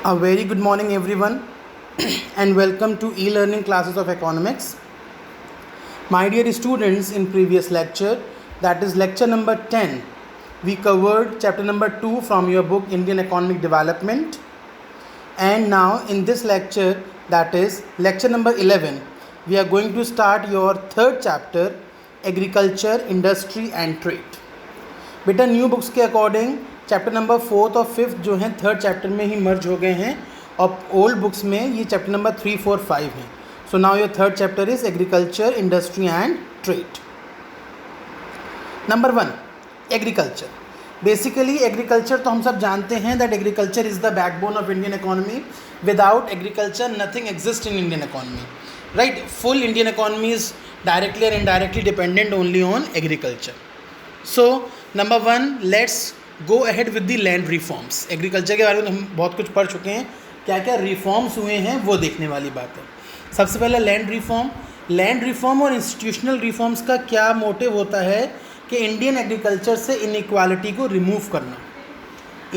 A very good morning, everyone, and welcome to e-learning classes of economics. My dear students, in previous lecture, that is lecture number 10, we covered chapter number 2 from your book Indian Economic Development. And now in this lecture, that is lecture number 11, we are going to start your third chapter, Agriculture, Industry and Trade. बेटा new books के according chapter number 4 और 5 जो हैं third chapter में ही मर्ज हो गए हैं और ओल्ड बुक्स में ये चैप्टर नंबर 3, 4, 5 हैं. So now your third chapter is agriculture, industry and trade. Number 1, agriculture. Basically agriculture तो हम सब जानते हैं that agriculture is the backbone of Indian economy. Without agriculture nothing exist in Indian economy. Right, full Indian economy is directly और indirectly dependent only on agriculture. So number 1, let's go ahead with the land reforms. Agriculture के बारे में हम बहुत कुछ पढ़ चुके हैं, क्या क्या रिफॉर्म्स हुए हैं वो देखने वाली बात है. सबसे पहले लैंड रिफॉर्म और इंस्टीट्यूशनल रिफॉर्म्स का क्या मोटिव होता है कि इंडियन एग्रीकल्चर से इनइक्वालिटी को रिमूव करना.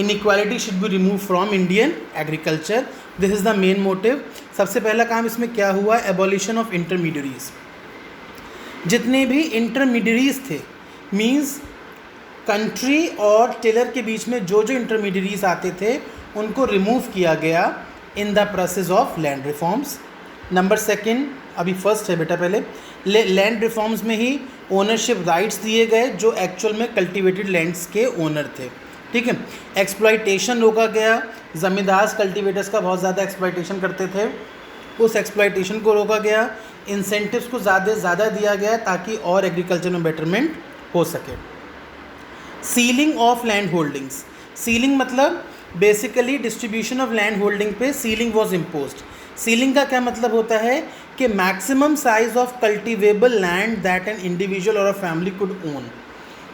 Inequality should be remove from Indian agriculture. This is the main motive. सबसे पहला काम इसमें क्या हुआ, एबॉलिशन ऑफ इंटरमीडियरीज. जितने भी इंटरमीडियरीज थे, मीन्स कंट्री और टेलर के बीच में जो जो इंटरमीडियरीज आते थे उनको रिमूव किया गया in the process of land reforms. Number 2, अभी फर्स्ट है बेटा, पहले लैंड रिफॉर्म्स में ही ओनरशिप राइट्स दिए गए जो एक्चुअल में कल्टिवेटेड लैंड्स के ओनर थे. ठीक है. एक्सप्लॉइटेशन रोका गया. ज़मींदार कल्टिवेटर्स का बहुत ज़्यादा एक्सप्लॉइटेशन करते थे, उस एक्सप्लॉइटेशन को रोका गया. इंसेंटिव्स को ज़्यादा दिया गया ताकि और एग्रीकल्चर में बेटरमेंट हो सके. Ceiling of land holdings. Ceiling मतलब basically distribution of land holding पे सीलिंग वॉज इम्पोज्ड. सीलिंग का क्या मतलब होता है कि maximum size of cultivable land that an individual और अ फैमिली कुड ओन.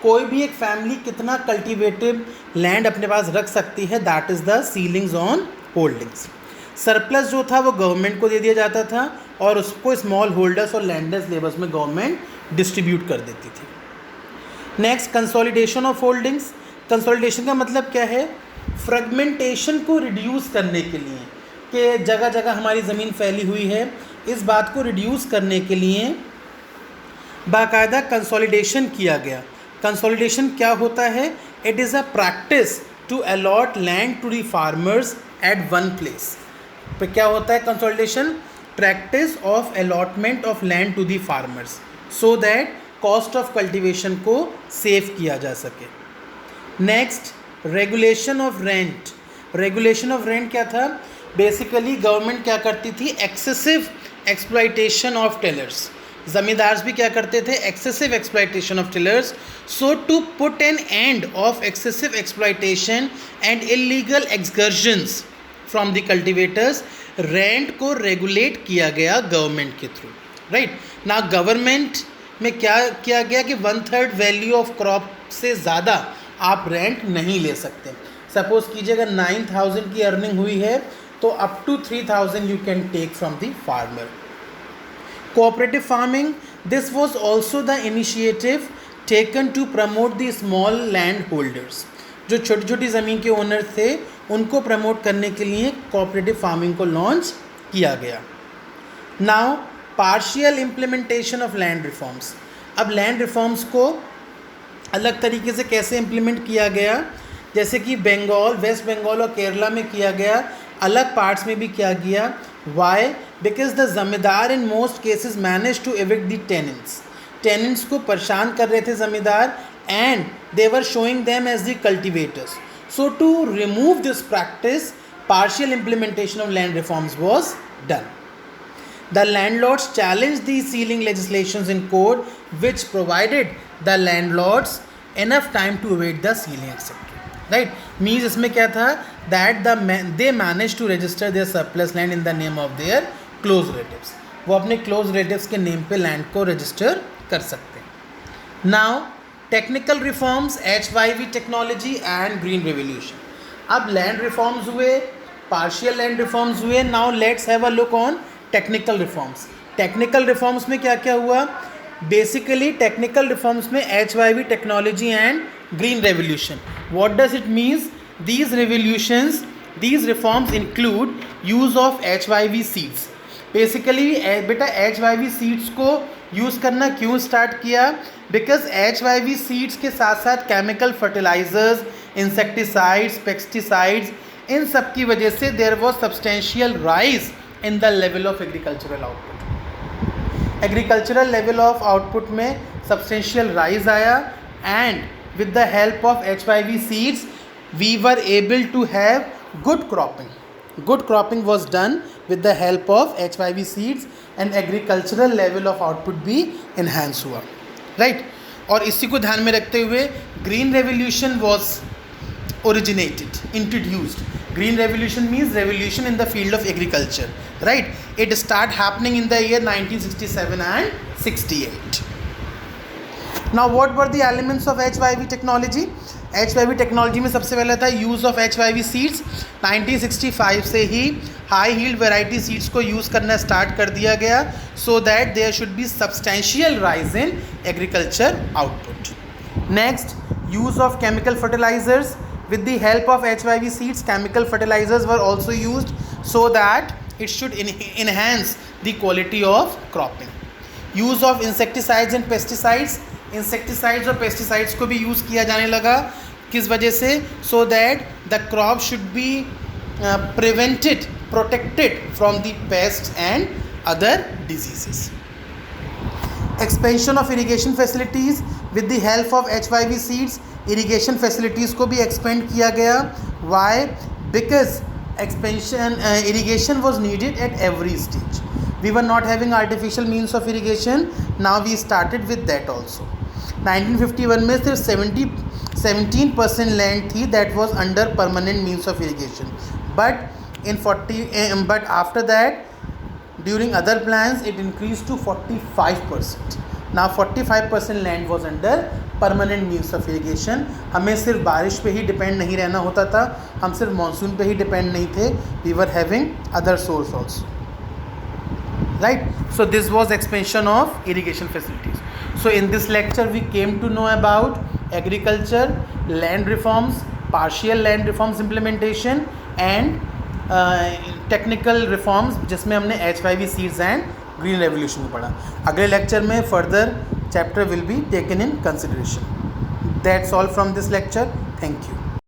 कोई भी एक फैमिली कितना कल्टिवेटिव लैंड अपने पास रख सकती है, that is the ceilings on holdings. Surplus जो था वो गवर्नमेंट को दे दिया जाता था और उसको स्मॉल होल्डर्स और लैंडर्स लेबर्स में गवर्नमेंट डिस्ट्रीब्यूट कर देती थी. Next, consolidation of holdings. Consolidation का मतलब क्या है, फ्रेगमेंटेशन को रिड्यूस करने के लिए कि जगह जगह हमारी ज़मीन फैली हुई है, इस बात को रिड्यूस करने के लिए बाकायदा कंसोलिडेशन किया गया. कंसोलिडेशन क्या होता है, it is a practice to allot land to the farmers at one place. तो क्या होता है consolidation, practice of allotment of land to the farmers so that cost of cultivation को सेव किया जा सके. Next, regulation of rent. Regulation of rent क्या था, बेसिकली गवर्नमेंट क्या करती थी, एक्सेसिव एक्सप्लॉइटेशन ऑफ टेलर्स. ज़मींदार भी क्या करते थे, excessive exploitation of tailors. So to put an end of excessive exploitation and illegal excursions from the cultivators, rent को रेगुलेट किया गया गवर्नमेंट के थ्रू. राइट ना, गवर्नमेंट में क्या किया गया कि 1/3 वैल्यू ऑफ क्रॉप से ज़्यादा आप रेंट नहीं ले सकते. सपोज कीजिए अगर 9,000 की अर्निंग हुई है तो up to 3,000 you can take from the farmer. Cooperative farming, this was also the initiative taken to promote the small land holders. जो छोटी छोटी ज़मीन के ओनर थे उनको प्रमोट करने के लिए कोऑपरेटिव फार्मिंग को लॉन्च किया गया. Now, partial implementation of land reforms. अब लैंड रिफॉर्म्स को अलग तरीके से कैसे इम्प्लीमेंट किया गया, जैसे कि बंगाल, वेस्ट बंगाल और केरला में किया गया, अलग पार्ट्स में भी किया गया. Why, because the zamindar in most cases manage to evict the tenants. Tenants को परेशान कर रहे थे zamindar and they were showing them as the cultivators. So to remove this practice, partial implementation of land reforms was done. The landlords challenged these sealing legislations in court, which provided the landlords enough time to await the sealing, etc. Right? Means इसमें क्या था, that they managed to register their surplus land in the name of their close relatives. वो अपने close relatives के name पे land को register कर सकते हैं. Now, technical reforms, HYV technology and green revolution. अब लैंड रिफॉर्म्स हुए, पार्शियल लैंड रिफॉर्म्स हुए. Now let's have a look on technical reforms. Technical reforms में क्या क्या हुआ, बेसिकली टेक्निकल रिफॉर्म्स में HYV technology and green revolution. What does it means, these revolutions These reforms include use of HYV seeds. Basically बेटा HYV seeds को use करना क्यों start किया? बिकॉज HYV सीड्स के साथ साथ केमिकल फर्टिलाइजर्स, इंसेक्टिसाइड्स, पेस्टिसाइड्स, इन सब की वजह से there was substantial rise in the level of agricultural output. Agricultural level of output में सब्सटेंशियल राइज आया and with the help of HYV seeds we were able to have good cropping. Good cropping was done with the help of HYV seeds and agricultural level of output भी enhance हुआ, right? और इसी को ध्यान में रखते हुए green revolution was originated, introduced. Green revolution means revolution in the field of agriculture, right? It started happening in the year 1967 and 68. Now what were the elements of HYV technology? HYV technology में सबसे पहला था use of HYV seeds. 1965 से ही high yield variety seeds को use करना start कर दिया गया so that there should be substantial rise in agriculture output. Next, use of chemical fertilizers. With the help of HYV seeds, chemical fertilizers were also used so that it should enhance the quality of cropping. Use of insecticides and pesticides. Insecticides और pesticides को भी use किया जाने लगा. किस वजह से? So that the crop should be prevented, protected from the pest and other diseases. Expansion of irrigation facilities. With the help of HYV seeds irrigation facilities को भी एक्सपेंड किया गया. Why? Because expansion irrigation was needed at every stage. We were not having artificial means of irrigation. Now we started with that also. 1951 में सिर्फ 17% land थी that was under permanent means of irrigation. But after that, during other plans, it increased to 45%. Now 45% land was under permanent means of irrigation. हमें सिर्फ बारिश पे ही depend नहीं रहना होता था. हम सिर्फ मानसून पे ही डिपेंड नहीं थे. We were having other source also. Right? So this was expansion of irrigation facilities. So in this lecture we came to know about agriculture, land reforms, partial land reforms implementation and technical reforms जिसमें हमने HYV seeds and green revolution को पढ़ा. अगले lecture में further chapter will be taken in consideration. That's all from this lecture. Thank you.